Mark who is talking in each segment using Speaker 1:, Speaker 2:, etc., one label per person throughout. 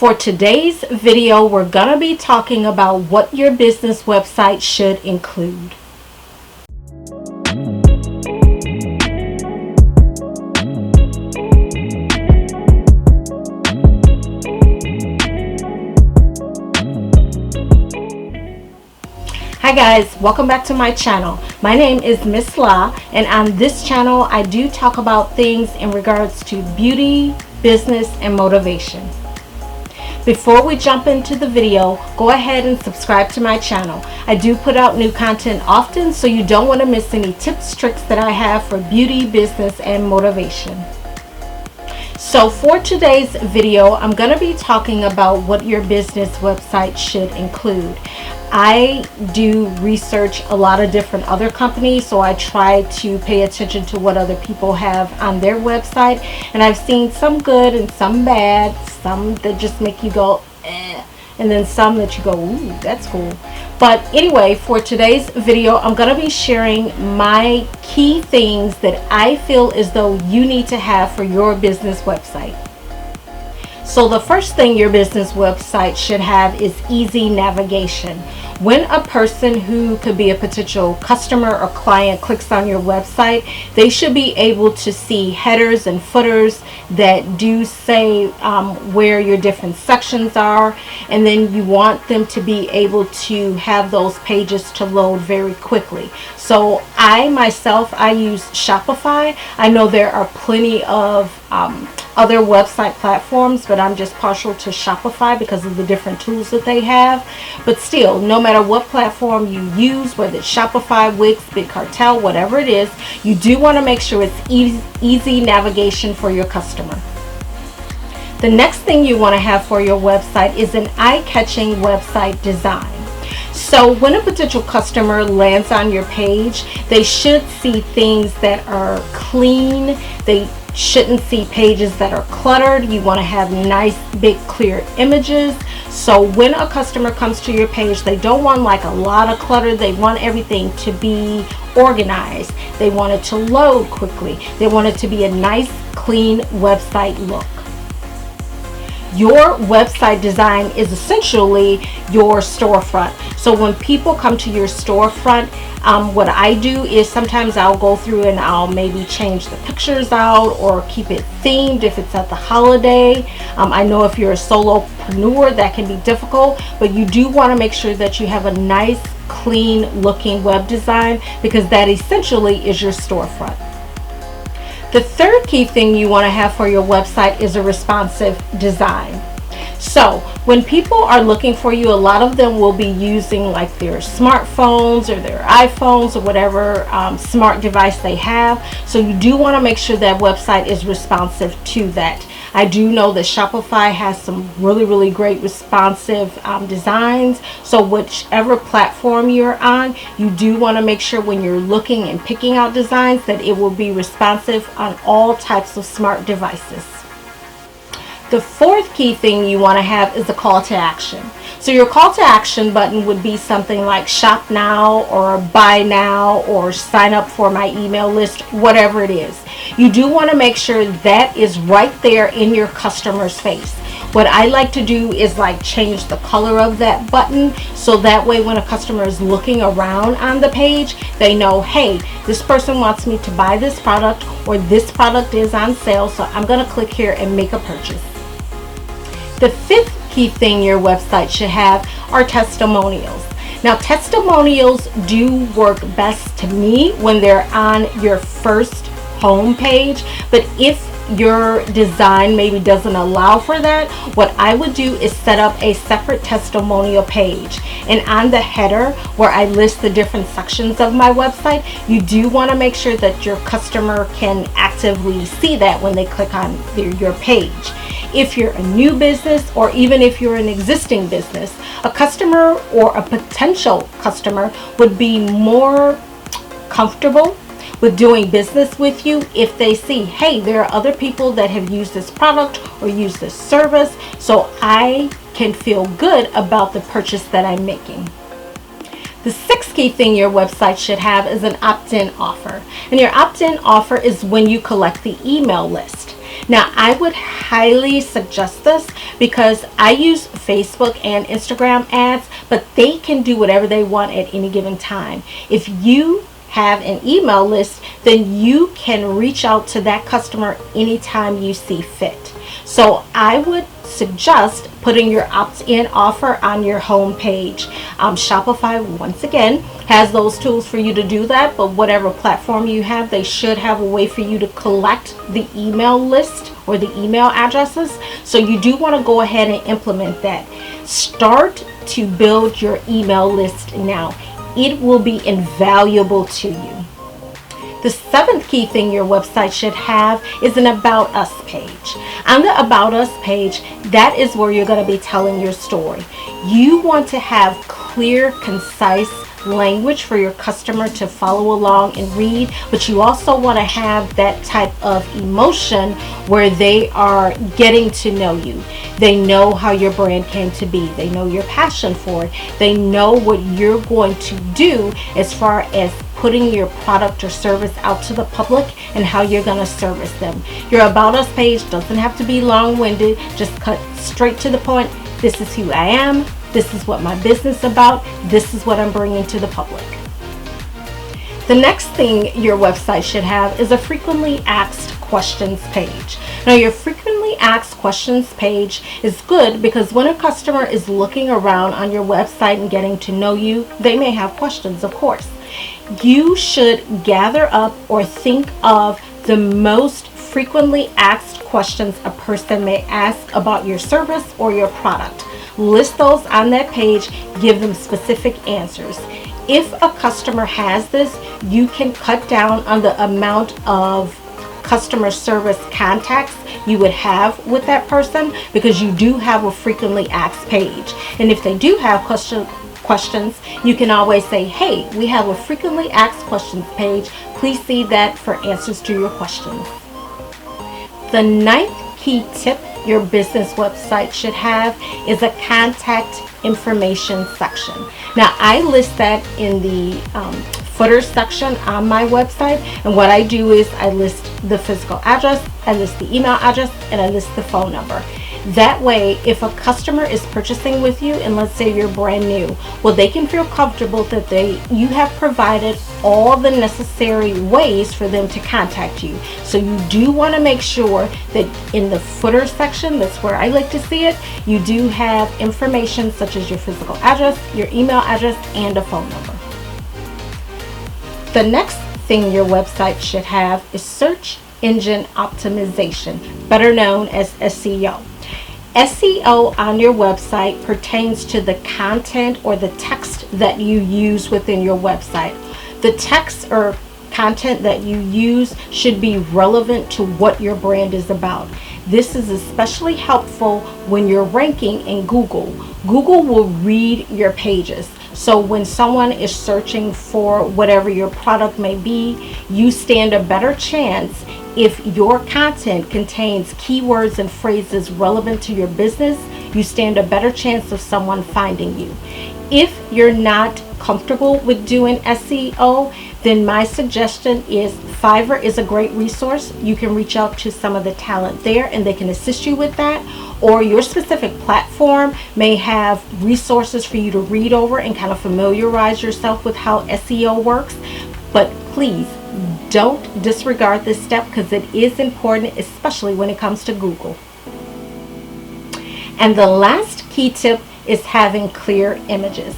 Speaker 1: For today's video, we're gonna be talking about what your business website should include. Hi guys, welcome back to my channel. My name is Miss La, and on this channel I do talk about things in regards to beauty, business, and motivation. Before we jump into the video, go ahead and subscribe to my channel. I do put out new content often, so you don't want to miss any tips, tricks that I have for beauty, business, and motivation. So for today's video, I'm going to be talking about what your business website should include. I do research a lot of different other companies, so I try to pay attention to what other people have on their website, and I've seen some good and some bad, some that just make you go eh, and then some that you go, ooh, that's cool. But anyway, for today's video, I'm going to be sharing my key things that I feel as though you need to have for your business website. So the first thing your business website should have is easy navigation. When a person who could be a potential customer or client clicks on your website, they should be able to see headers and footers that do say where your different sections are, and then you want them to be able to have those pages to load very quickly. So I use Shopify. I know there are plenty of other website platforms, but I'm just partial to Shopify because of the different tools that they have. But still, no matter what platform you use, whether it's Shopify, Wix, Big Cartel, whatever it is, you do want to make sure it's easy navigation for your customer. The next thing you want to have for your website is an eye-catching website design. So when a potential customer lands on your page, they should see things that are clean. They shouldn't see pages that are cluttered. You want to have nice, big, clear images. So when a customer comes to your page, they don't want like a lot of clutter. They want everything to be organized. They want it to load quickly. They want it to be a nice, clean website look. Your website design is essentially your storefront. So when people come to your storefront, what I do is sometimes I'll go through and I'll maybe change the pictures out or keep it themed if it's at the holiday. I know if you're a solopreneur that can be difficult, but you do want to make sure that you have a nice, clean looking web design, because that essentially is your storefront. The third key thing you want to have for your website is a responsive design. So when people are looking for you, a lot of them will be using like their smartphones or their iPhones or whatever smart device they have. So you do want to make sure that website is responsive to that. I do know that Shopify has some really great responsive designs. So whichever platform you're on, you do want to make sure when you're looking and picking out designs that it will be responsive on all types of smart devices. The fourth key thing you want to have is a call to action. So your call to action button would be something like shop now or buy now or sign up for my email list, whatever it is. You do want to make sure that is right there in your customer's face. What I like to do is like change the color of that button, so that way when a customer is looking around on the page, they know, hey, this person wants me to buy this product, or this product is on sale, so I'm going to click here and make a purchase. The fifth key thing your website should have are testimonials. Now, testimonials do work best to me when they're on your first home page, but if your design maybe doesn't allow for that, what I would do is set up a separate testimonial page, and on the header where I list the different sections of my website, you do want to make sure that your customer can actively see that when they click on your page. If you're a new business, or even if you're an existing business, a customer or a potential customer would be more comfortable with doing business with you if they see, hey, there are other people that have used this product or used this service, so I can feel good about the purchase that I'm making. The sixth key thing your website should have is an opt-in offer. And your opt-in offer is when you collect the email list. Now, I would highly suggest this because I use Facebook and Instagram ads, but they can do whatever they want at any given time. If you have an email list, then you can reach out to that customer anytime you see fit. So I would suggest putting your opt-in offer on your home page. Shopify, once again, has those tools for you to do that, but whatever platform you have, they should have a way for you to collect the email list or the email addresses. So you do want to go ahead and implement that. Start to build your email list now. It will be invaluable to you. The seventh key thing your website should have is an About Us page. On the About Us page, that is where you're going to be telling your story. You want to have clear, concise language for your customer to follow along and read, but you also want to have that type of emotion where they are getting to know you. They know how your brand came to be. They know your passion for it. They know what you're going to do as far as putting your product or service out to the public and how you're going to service them. Your About Us page doesn't have to be long-winded. Just cut straight to the point. This is who I am. This is what my business is about. This is what I'm bringing to the public. The next thing your website should have is a frequently asked questions page. Now, your frequently asked questions page is good because when a customer is looking around on your website and getting to know you, they may have questions, of course. You should gather up or think of the most frequently asked questions a person may ask about your service or your product. List those on that page, give them specific answers. If a customer has this, you can cut down on the amount of customer service contacts you would have with that person because you do have a frequently asked page. And if they do have questions, you can always say, hey, we have a frequently asked questions page. Please see that for answers to your questions. The ninth key tip your business website should have is a contact information section. Now, I list that in the footer section on my website, and what I do is I list the physical address, I list the email address, and I list the phone number. That way, if a customer is purchasing with you, and let's say you're brand new, well, they can feel comfortable that you have provided all the necessary ways for them to contact you. So you do want to make sure that in the footer section, that's where I like to see it, you do have information such as your physical address, your email address, and a phone number. The next thing your website should have is search engine optimization, better known as SEO. SEO on your website pertains to the content or the text that you use within your website. The text or content that you use should be relevant to what your brand is about. This is especially helpful when you're ranking in Google. Google will read your pages. So when someone is searching for whatever your product may be, you stand a better chance if your content contains keywords and phrases relevant to your business. You stand a better chance of someone finding you. If you're not comfortable with doing SEO, then my suggestion is Fiverr is a great resource. You can reach out to some of the talent there and they can assist you with that. Or your specific platform may have resources for you to read over and kind of familiarize yourself with how SEO works. But please don't disregard this step because it is important, especially when it comes to Google. And the last key tip is having clear images.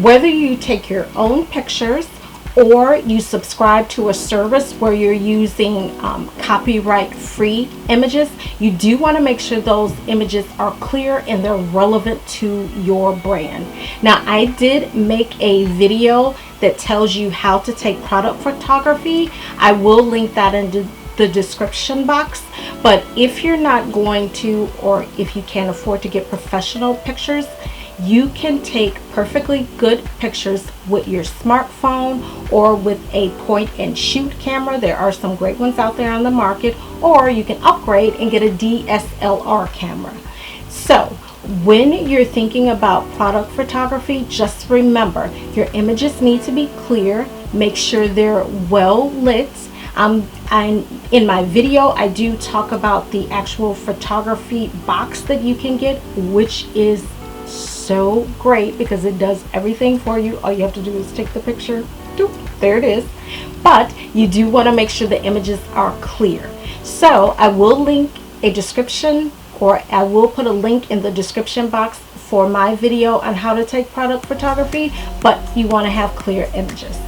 Speaker 1: Whether you take your own pictures or you subscribe to a service where you're using copyright-free images, you do want to make sure those images are clear and they're relevant to your brand. Now, I did make a video that tells you how to take product photography. I will link that in the description box. But if you're not going to, or if you can't afford to get professional pictures, you can take perfectly good pictures with your smartphone or with a point and shoot camera. There are some great ones out there on the market, or you can upgrade and get a DSLR camera. So when you're thinking about product photography, just remember your images need to be clear. Make sure they're well lit. In my video, I do talk about the actual photography box that you can get, which is so great because it does everything for you. All you have to do is take the picture. Doop, there it is. But you do want to make sure the images are clear. So I will link a description, or I will put a link in the description box for my video on how to take product photography, but you want to have clear images.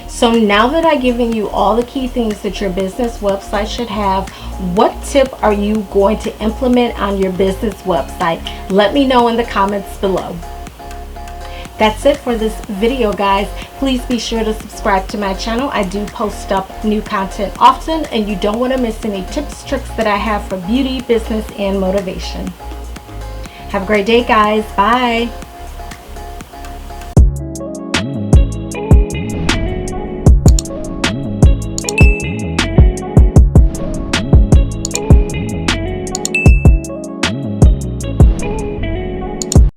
Speaker 1: So now that I've given you all the key things that your business website should have, what tip are you going to implement on your business website? Let me know in the comments below. That's it for this video, guys. Please be sure to subscribe to my channel. I do post up new content often, and you don't want to miss any tips, tricks that I have for beauty, business, and motivation. Have a great day, guys. Bye.